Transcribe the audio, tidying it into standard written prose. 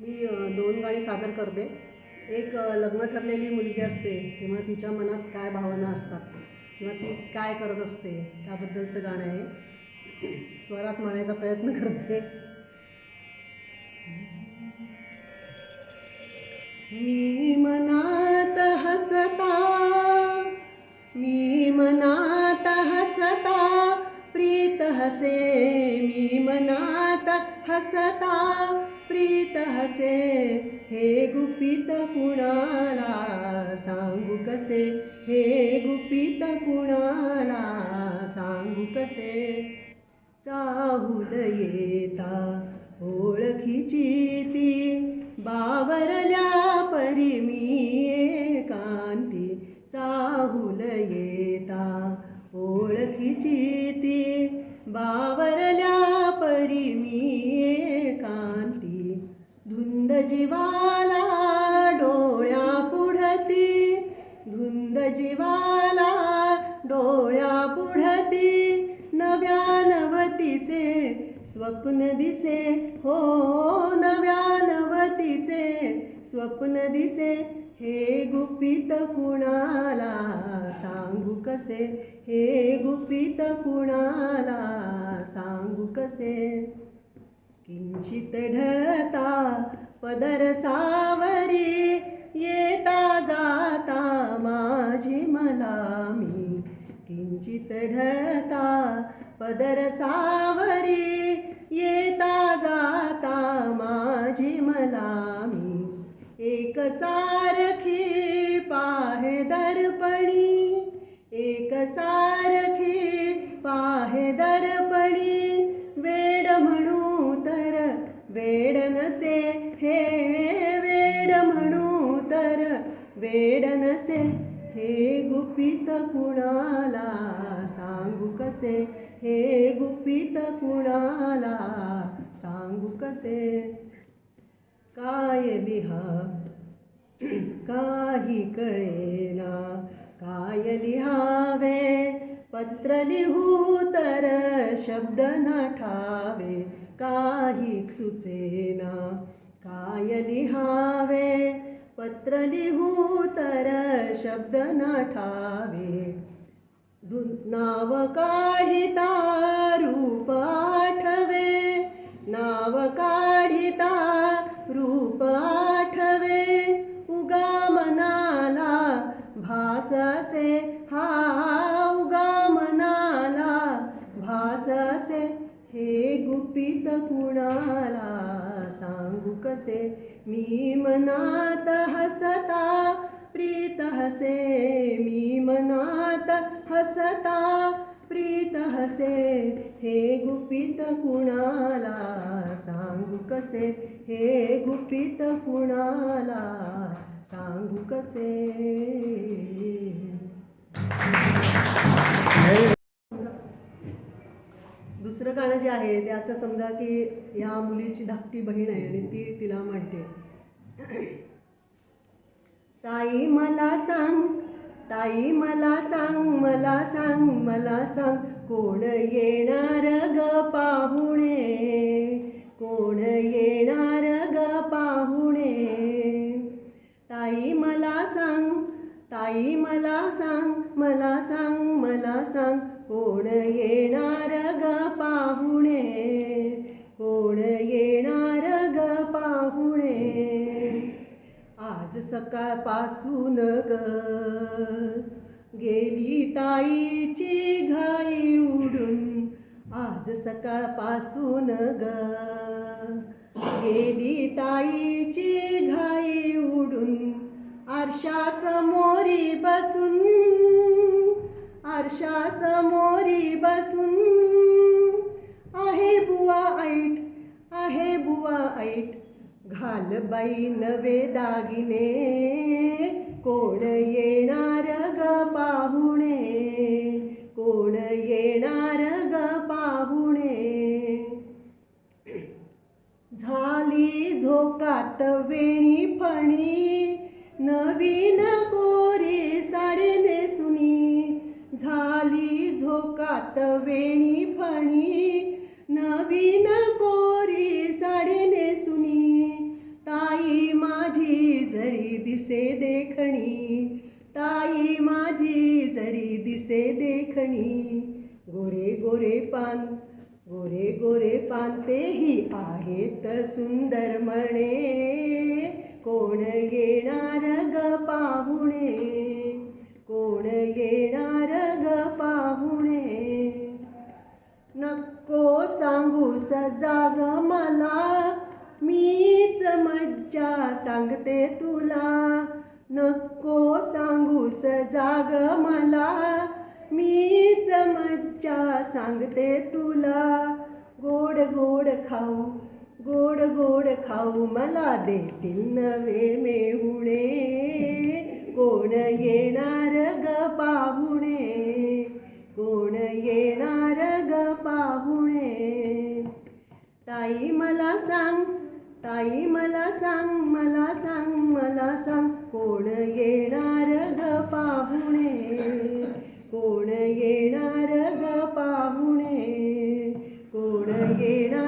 मी 2 गाणी सादर करते. एक लग्न ठरलेली मुलगी असते तेव्हा तिच्या मनात काय भावना असतात किंवा ती काय करत असते त्याबद्दलचं गाणं आहे. स्वरात म्हणायचा प्रयत्न करते. मी मनात हसता, मी मनात हसता प्रीत हसे, मी मनात हसता प्रीत हसे, हे गुपित कुणाला सांगू कसे, हे गुपित कुणाला सांगू कसे. चाहूल येता ओळखीची ती बावरल्या परी मी एकांती, चाहूल येता ओळखीची ती बावरल्या परी मी एकांती. धुंद जीवाला डोळ्या पुढती, धुंद जीवाला डोळ्या पुढती, नव्या नवतीचे स्वप्न दिसे, हो नव्या नवतीचे स्वप्न दिसे, हे गुपित कुणाला सांगू कसे, हे गुपित कुणाला सांगू कसे. किंचित ढळता पदर सावरी, येता जाता माझी मला मी, किंचित ढळता पदर सावरी, येता जाता माझी मला मी. एक सारखी पाहे दर्पणी, एक सारखी पाहे दर्पणी, वेड म्हणू तर वेड नसे, हे वेड म्हणू तर वेड नसे, हे गुपित कुणाला सांगू कसे, हे गुपित कुणाला सांगू कसे. काय लिहा काही कळेना, काय लिहावे पत्र लिहू तर शब्द नाठावे, काही सुचेना काय लिहावे पत्र लिहू तर शब्द नाठावे. नाव काढिता रूप आठवे, नाव काढिता रूप आठवे, उगा मनाला भास असे, हा उगा मनाला भास असे, हे गुपित कुणाला सांगू कसे. मी मनात हसता प्रीत हसे, मी मनात हसता प्रीत हसे, हे गुपित कुणाला सांगू कसे, हे गुपित कुणाला सांगू कसे. दुसरं गाणं जे आहे ते असं समजा की या मुलीची धाकटी बहीण आहे आणि ती तिला म्हणते, ताई मला सांग, ताई मला सांग, मला सांग, मला सांग, कोण येणार ग पाहुणे, कोण येणार ग पाहुणे. ताई मला सांग, ताई मला सांग, मला सांग, मला सांग, कोण येणार ग पाहुणे, कोण येणार ग पाहुणे. आज सकाळपासून ग गेली ताईची घाई उडून, आज सकाळपासून ग गेली ताईची घाई उडून. आरशासमोरी बसून, आरशासमोरी बसून, आहे बुवा ऐट, आहे बुवा ऐट, घाल बाई नवे दागिने, कोण येणार ग पाहुणे, कोण येणार ग पाहुणे. झाली झोकात वेणी फणी, नवीन कोरी साडी नेसुनी, झाली झोकात वेणी फणी, नवीन कोरी साडी नेसुनी. माझी जरी दिसे देखणी, ताई माझी जरी दिसे देखणी. गोरे गोरे पान, गोरे गोरे पान तेही आहेत सुंदर म्हणे. कोण येणार ग पाहुणे, कोण येणार ग पाहुणे. नको सांगूस जाग मला, मीच मज्जा सांगते तुला. नको सांगूस जाग मला, मीच मज्जा सांगते तुला. गोड गोड खाऊ, गोड गोड खाऊ मला देतील नवे मेहुणे. कोण येणार ग पाहुणे, कोण येणार ग पाहुणे. ताई मला सांग, ताई मला सांग, मला सांग, मला सांग. कोण येणार ग पाहुणे, कोण येणार ग पाहुणे. कोण येणार